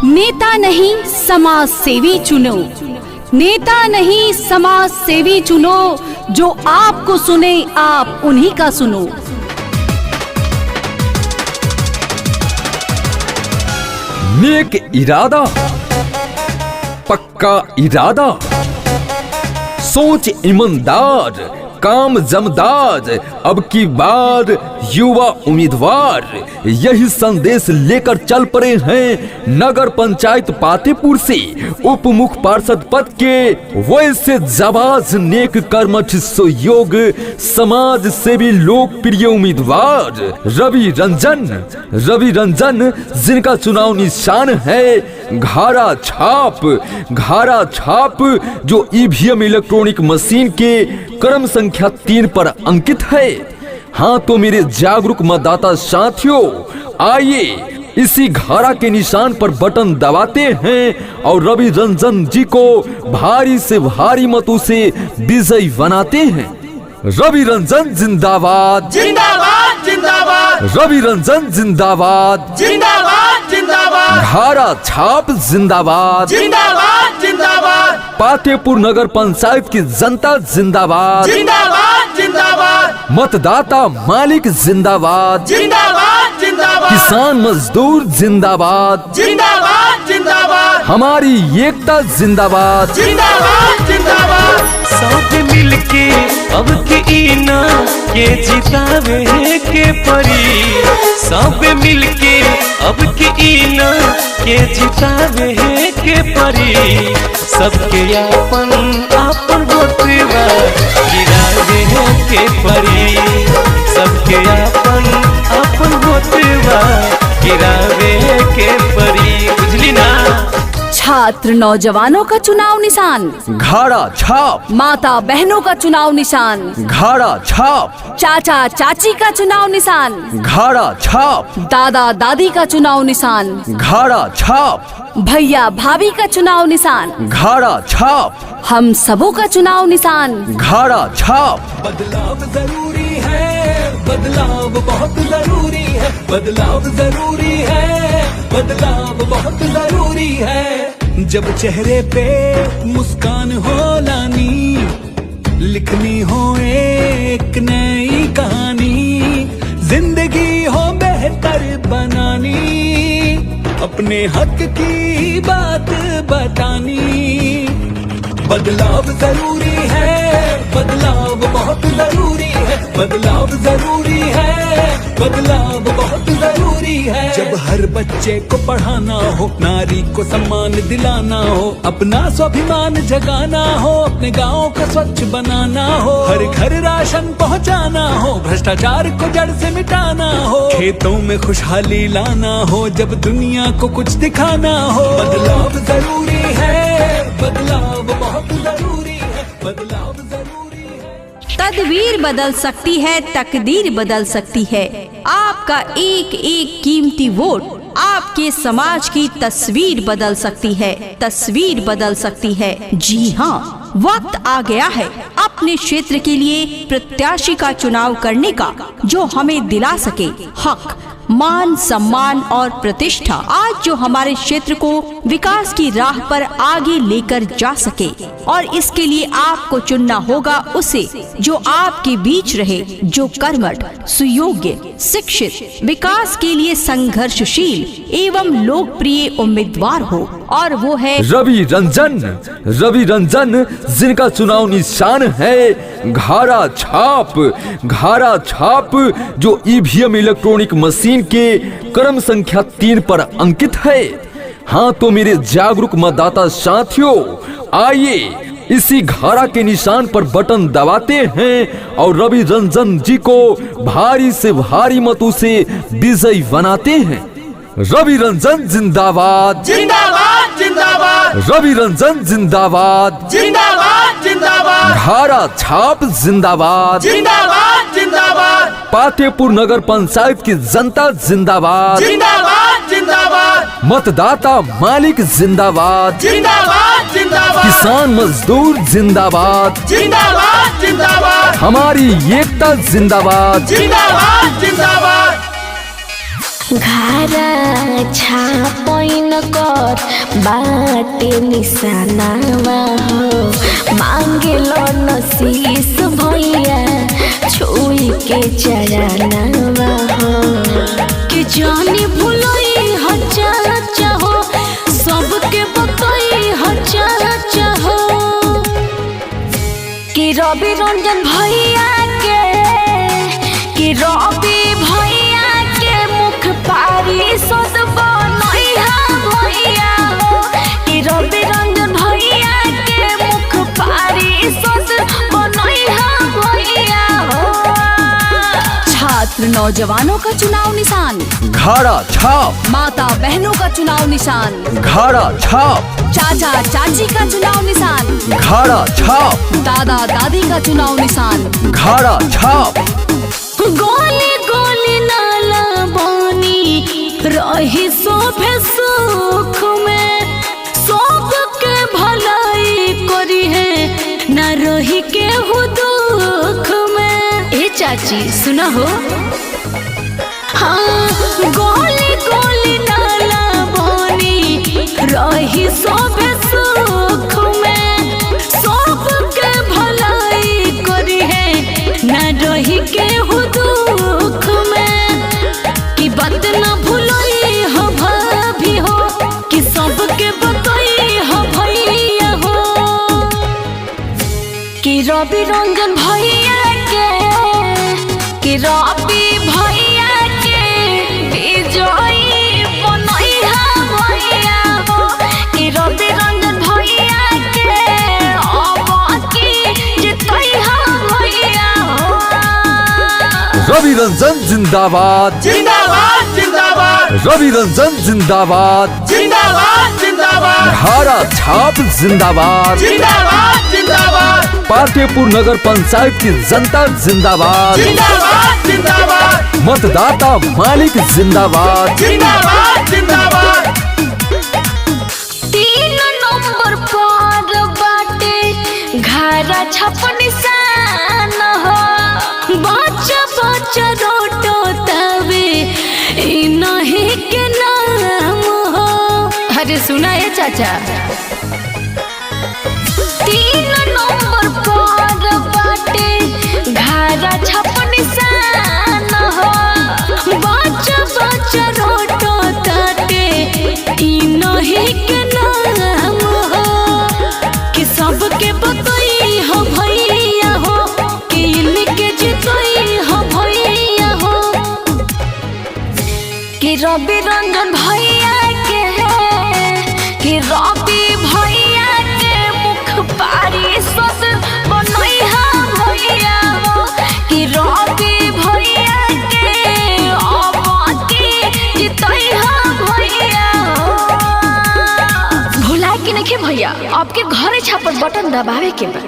नेता नहीं समाज सेवी चुनो, नेता नहीं समाज सेवी चुनो, जो आपको सुने आप उन्हीं का सुनो। नेक इरादा, पक्का इरादा, सोच ईमानदार, काम जमदार, अब की बार युवा उम्मीदवार, यही संदेश लेकर चल पड़े हैं नगर पंचायत पातेपुर से उप मुख्य पार्षद पद के वैसे जाबाज नेक कर्मठ सुयोग समाज सेवी लोकप्रिय उम्मीदवार रवि रंजन, जिनका चुनाव निशान है घारा छाप, जो ईवीएम इलेक्ट्रॉनिक मशीन के क्रम संख्या 3 पर अंकित है। हाँ तो मेरे जागरूक मतदाता साथियों, आइए इसी घारा के निशान पर बटन दबाते हैं और रवि रंजन जी को भारी से भारी मतों से विजयी बनाते हैं। रवि रंजन जिंदाबाद, जिंदाबाद जिंदाबाद, रवि रंजन जिंदाबाद, जिंदाबाद जिंदाबाद, घारा छाप जिंदाबाद, जिंदाबाद जिंदाबाद, पातेपुर नगर पंचायत की जनता जिंदाबाद, जिंदाबाद जिंदाबाद, मतदाता मालिक जिंदाबाद, जिंदाबाद जिंदाबाद, किसान मजदूर जिंदाबाद, जिंदाबाद जिंदाबाद, हमारी एकता जिंदाबाद, जिंदाबाद जिंदाबाद। सब मिलके अब के ना ये जितावे के परी, सब मिलके अब के ना ये जितावे के परी, सबके आपन आपन वोटवा गिरावे के परी, सबके आपन आपन वोटवा गिरावे के परी, बुझली ना। छात्र नौजवानों का चुनाव निशान घारा छाप, माता बहनों का चुनाव निशान घारा छाप, चाचा चाची का चुनाव निशान, घारा छाप, दादा दादी का चुनाव निशान, घारा छाप, भैया भाभी का चुनाव निशान, घारा छाप, हम सबों का चुनाव निशान, घारा छाप। बदलाव जरूरी है, बदलाव बहुत जरूरी है, बदलाव जरूरी है, बदलाव बहुत जरूरी है। जब चेहरे पे मुस्कान हो लानी, लिखनी हो एक नई कहानी, जिंदगी हो बेहतर बनानी, अपने हक की बात बतानी। बदलाव जरूरी है, बदलाव बहुत जरूरी है, बदलाव जरूरी है, बदलाव बहुत जरूरी है। जब हर बच्चे को पढ़ाना हो, नारी को सम्मान दिलाना हो, अपना स्वाभिमान जगाना हो, अपने गाँव को स्वच्छ बनाना हो, हर घर राशन पहुँचाना हो, भ्रष्टाचार को जड़ से मिटाना हो, खेतों में खुशहाली लाना हो, जब दुनिया को कुछ दिखाना हो। बदलाव जरूरी है, बदलाव बहुत जरूरी है, बदलाव जरूरी है। तदबीर बदल सकती है, तकदीर बदल सकती है। आपका एक एक कीमती वोट आपके समाज की तस्वीर बदल सकती है, तस्वीर बदल सकती है। जी हाँ, वक्त आ गया है अपने क्षेत्र के लिए प्रत्याशी का चुनाव करने का, जो हमें दिला सके हक, मान, सम्मान और प्रतिष्ठा। आज जो हमारे क्षेत्र को विकास की राह पर आगे लेकर जा सके, और इसके लिए आपको चुनना होगा उसे जो आपके बीच रहे, जो कर्मठ, सुयोग्य, शिक्षित, विकास के लिए संघर्षशील एवं लोकप्रिय उम्मीदवार हो, और वो है रवि रंजन, जिनका चुनाव निशान है घारा छाप, जो ईवीएम इलेक्ट्रॉनिक मशीन के क्रम संख्या 3 पर अंकित है। हाँ तो मेरे जागरूक मतदाता साथियों, आइए इसी घारा के निशान पर बटन दबाते हैं और रवि रंजन जी को भारी से भारी मतों से विजयी बनाते हैं। रवि रंजन जिंदाबाद, जिंदाबाद जिंदाबाद, रवि रंजन जिंदाबाद, जिंदाबाद जिंदाबाद, घारा छाप जिंदाबाद, जिंदाबाद जिंदाबाद, पातेपुर नगर पंचायत की जनता जिंदाबाद, जिंदाबाद जिंदाबाद, मतदाता मालिक जिंदाबाद, जिंदाबाद जिंदाबाद, किसान मजदूर जिंदाबाद, जिंदाबाद जिंदाबाद, हमारी एकता जिंदाबाद, जिंदाबाद जिंदाबाद। घारा छापैन को पर बाटे निशानावा हो, मांगे लो नसीस भैया छुई के चरनावा हो। कि जानी भुलई हजारा चाहो, सबके बताई हजारा चाहो। कि रवि रंजन भैया के, कि रवि भैया के मुख पारी सद बनैहा भैया हो। कि रवि रंजन भैया के मुख पारी सद बनैहा भैया हो। छात्र नौजवानों का चुनाव निशान घाड़ा छाप, माता बहनों का चुनाव निशान घाड़ा छाप, चाचा चाची का चुनाव निशान घाड़ा छाप, दादा दादी का चुनाव निशान घाड़ा छाप। गोली गोली नाला बानी रही शोभे सुख में, सबके भलाई करी है न रही के हो दुख में। ए चाची सुना हो, हाँ गोली गोली नाला बानी रही शोभे सुख में, सबके भलाई करी है न रही के हो दुख में। कि बात न भूलई हो भाभी हो, कि सबके बताई हो भैया हो। कि रवि रंजन भैया के, कि रवि भैया के विजयी बनैहा भैया हो। कि रवि रंजन भैया के अब की जितैहा भैया हो। रवि रंजन जिंदाबाद जिंदाबाद जिंदाबाद रवि रंजन जिंदाबाद जिंदाबाद जिंदाबाद घाड़ा छाप जिंदाबाद जिंदाबाद जिंदाबाद पातेपुर नगर पंचायत की जनता जिंदाबाद जिंदाबाद जिंदाबाद मतदाता मालिक जिंदाबाद जिंदाबाद जिंदाबाद। 3 नंबर पर बाटे घाड़ा छाप निशान हो, बच्चा बच्चा रोटो तवे ई नहीं के नाम हो। अरे सुना है चाचा, 3 नंबर पर बाटे घाड़ा छाप निशान हो, बच्चा बच्चा रोटो ताटे ई नहीं के नाम हो। कि सबके बताई हो भैया हो, कि इनके जितई हो भैया हो। कि रवि रंजन भैया के, कि रवि भैया के मुख पारी सद बनैहा भैया हो। कि रवि भैया के अब की जितैहा भैया हो। भुला के नहीं भैया, आपके घरे छापर बटन दबावे के बा।